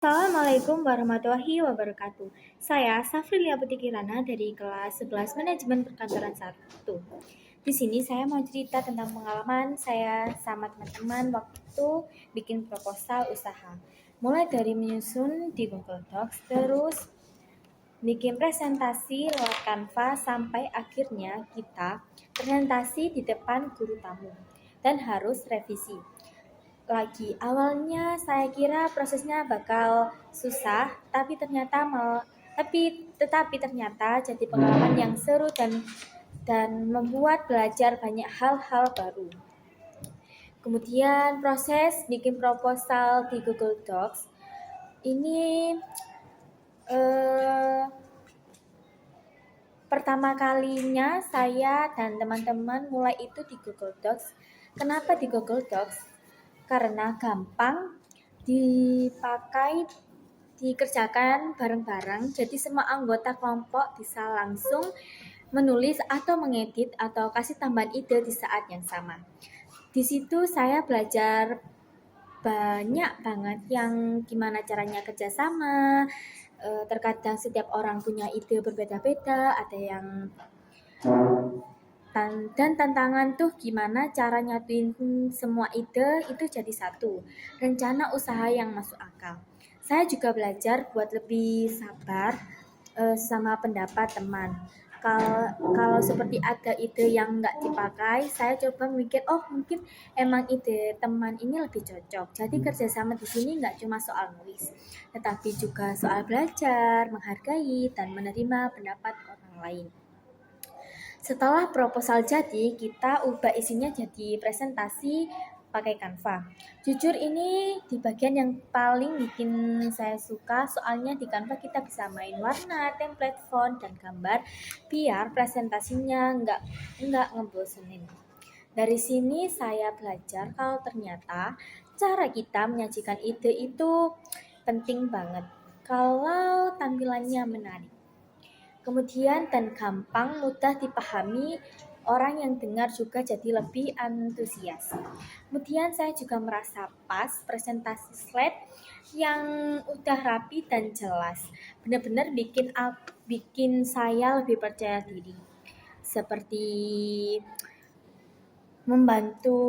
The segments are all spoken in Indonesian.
Assalamualaikum warahmatullahi wabarakatuh. Saya Safrilia Putri Kirana dari kelas 11 Manajemen Perkantoran 1. Di sini saya mau cerita tentang pengalaman saya sama teman-teman waktu bikin proposal usaha. Mulai dari menyusun di Google Docs, terus bikin presentasi lewat Canva sampai akhirnya kita presentasi di depan guru tamu dan harus revisi lagi. Awalnya saya kira prosesnya bakal susah, tetapi ternyata jadi pengalaman yang seru dan membuat belajar banyak hal-hal baru. Kemudian proses bikin proposal di Google Docs ini eh, pertama kalinya saya dan teman-teman mulai itu di Google Docs. Kenapa di Google Docs? Karena gampang dipakai, dikerjakan bareng-bareng, jadi semua anggota kelompok bisa langsung menulis atau mengedit atau kasih tambahan ide di saat yang sama. Di situ saya belajar banyak banget yang gimana caranya kerjasama. Terkadang setiap orang punya ide berbeda-beda, ada yang dan tantangan tuh gimana cara nyatuin semua ide itu jadi satu rencana usaha yang masuk akal. Saya juga belajar buat lebih sabar sama pendapat teman. Kalau seperti ada ide yang nggak dipakai, saya coba mikir, oh mungkin emang ide teman ini lebih cocok. Jadi kerjasama di sini nggak cuma soal nulis, tetapi juga soal belajar, menghargai, dan menerima pendapat orang lain. Setelah proposal jadi, kita ubah isinya jadi presentasi pakai Canva. Jujur ini di bagian yang paling bikin saya suka, soalnya di Canva kita bisa main warna, template, font, dan gambar biar presentasinya nggak ngebosenin. Dari sini saya belajar kalau ternyata cara kita menyajikan ide itu penting banget kalau tampilannya menarik. Kemudian dan gampang mudah dipahami, orang yang dengar juga jadi lebih antusias. Kemudian saya juga merasa pas presentasi slide yang udah rapi dan jelas. Benar-benar bikin saya lebih percaya diri. Seperti membantu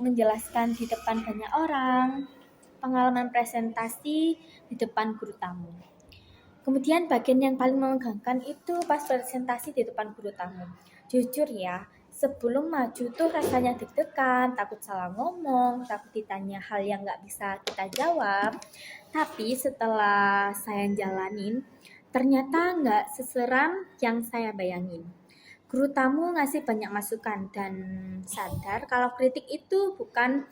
menjelaskan di depan banyak orang, pengalaman presentasi di depan guru tamu. Kemudian bagian yang paling menegangkan itu pas presentasi di depan guru tamu. Jujur ya, sebelum maju tuh rasanya deg-degan, takut salah ngomong, takut ditanya hal yang nggak bisa kita jawab. Tapi setelah saya jalanin, ternyata nggak seseram yang saya bayangin. Guru tamu ngasih banyak masukan dan sadar kalau kritik itu bukan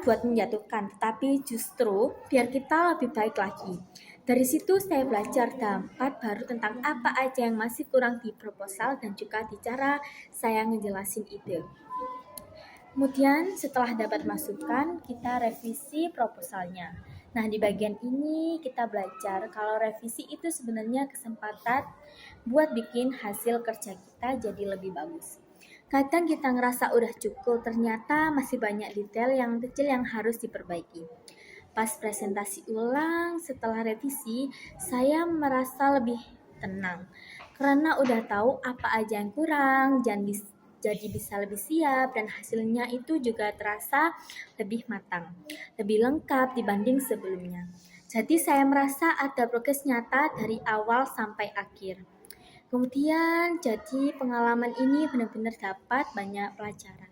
buat menjatuhkan, tapi justru biar kita lebih baik lagi. Dari situ saya belajar dapat baru tentang apa aja yang masih kurang di proposal dan juga di cara saya ngejelasin ide. Kemudian setelah dapat masukan, kita revisi proposalnya. Nah, di bagian ini kita belajar kalau revisi itu sebenarnya kesempatan buat bikin hasil kerja kita jadi lebih bagus. Kadang kita ngerasa udah cukup, ternyata masih banyak detail yang kecil yang harus diperbaiki. Pas presentasi ulang setelah revisi, saya merasa lebih tenang karena udah tahu apa aja yang kurang, jadi bisa lebih siap dan hasilnya itu juga terasa lebih matang, lebih lengkap dibanding sebelumnya. Jadi saya merasa ada progres nyata dari awal sampai akhir. Kemudian jadi pengalaman ini benar-benar dapat banyak pelajaran.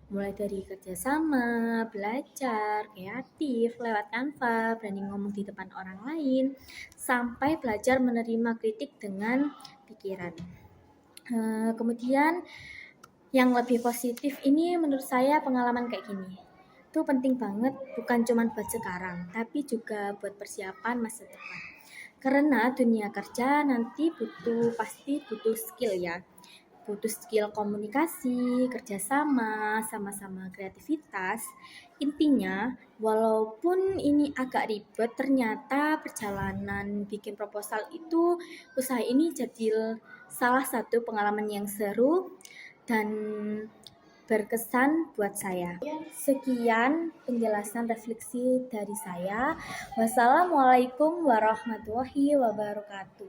Mulai dari kerjasama, belajar, kreatif, lewat Canva, berani ngomong di depan orang lain, sampai belajar menerima kritik dengan pikiran. Kemudian yang lebih positif ini menurut saya pengalaman kayak gini. Itu penting banget, bukan cuma buat sekarang, tapi juga buat persiapan masa depan. Karena dunia kerja nanti pasti butuh skill ya. Butuh skill komunikasi, kerjasama, sama-sama kreativitas. Intinya, walaupun ini agak ribet, ternyata perjalanan bikin proposal itu, usaha ini jadi salah satu pengalaman yang seru dan berkesan buat saya. Sekian penjelasan refleksi dari saya. Wassalamualaikum warahmatullahi wabarakatuh.